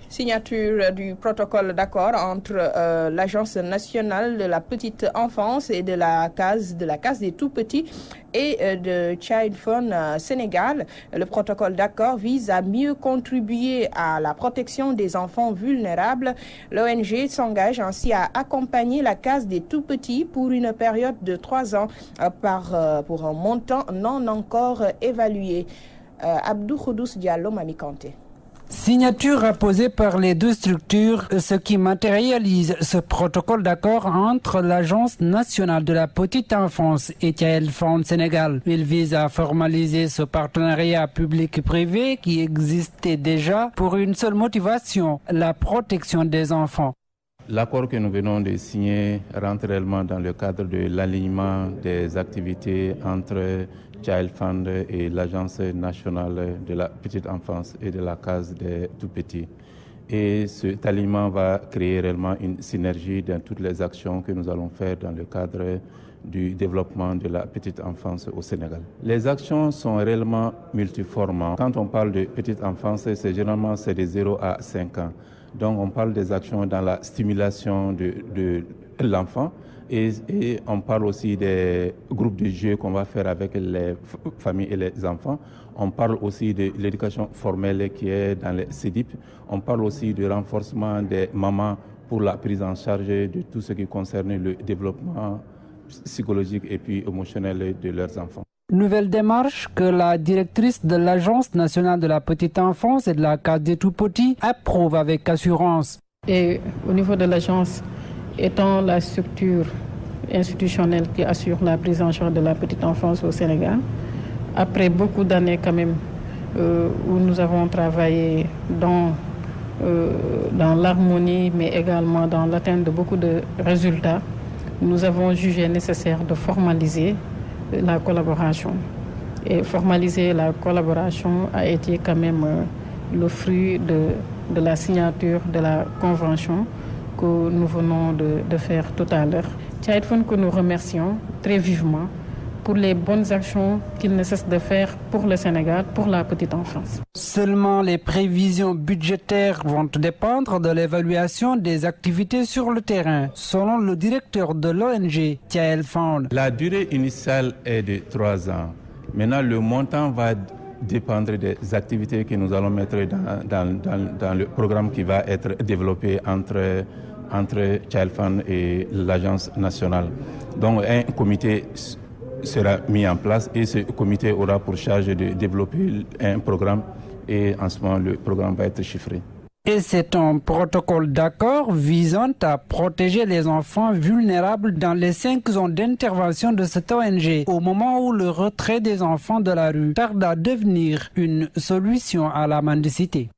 Signature du protocole d'accord entre l'Agence nationale de la petite enfance et de la case des tout-petits et de Child Fund Sénégal. Le protocole d'accord vise à mieux contribuer à la protection des enfants vulnérables. L'ONG s'engage ainsi à accompagner la case des tout-petits pour une période de 3 ans pour un montant non encore évalué. Abdou Khoudous Diallo, Mami Kanté. Signature apposée par les deux structures, ce qui matérialise ce protocole d'accord entre l'Agence nationale de la petite enfance et Child Fund Sénégal. Il vise à formaliser ce partenariat public-privé qui existait déjà pour une seule motivation, la protection des enfants. L'accord que nous venons de signer rentre réellement dans le cadre de l'alignement des activités entre Child Fund et l'Agence nationale de la petite enfance et de la case des tout-petits. Et cet alignement va créer réellement une synergie dans toutes les actions que nous allons faire dans le cadre du développement de la petite enfance au Sénégal. Les actions sont réellement multiformes. Quand on parle de petite enfance, c'est généralement de 0 à 5 ans. Donc on parle des actions dans la stimulation de l'enfant et on parle aussi des groupes de jeux qu'on va faire avec les familles et les enfants. On parle aussi de l'éducation formelle qui est dans les CEDIP. On parle aussi du renforcement des mamans pour la prise en charge de tout ce qui concerne le développement psychologique et puis émotionnel de leurs enfants. Nouvelle démarche que la directrice de l'Agence nationale de la petite enfance et de la case des tout-petits approuve avec assurance. Et au niveau de l'agence, étant la structure institutionnelle qui assure la prise en charge de la petite enfance au Sénégal, après beaucoup d'années quand même où nous avons travaillé dans l'harmonie mais également dans l'atteinte de beaucoup de résultats, nous avons jugé nécessaire de formaliser la collaboration. Et formaliser la collaboration a été quand même le fruit de la signature de la convention que nous venons de faire tout à l'heure. Child Fund que nous remercions très vivement pour les bonnes actions qu'il ne cesse de faire pour le Sénégal, pour la petite enfance. Seulement les prévisions budgétaires vont dépendre de l'évaluation des activités sur le terrain, selon le directeur de l'ONG, Child Fund. La durée initiale est de 3 ans. Maintenant, le montant va dépendre des activités que nous allons mettre dans le programme qui va être développé entre Child Fund et l'Agence nationale. Donc, un comité sera mis en place et ce comité aura pour charge de développer un programme et en ce moment le programme va être chiffré. Et c'est un protocole d'accord visant à protéger les enfants vulnérables dans les 5 zones d'intervention de cette ONG au moment où le retrait des enfants de la rue tarde à devenir une solution à la mendicité.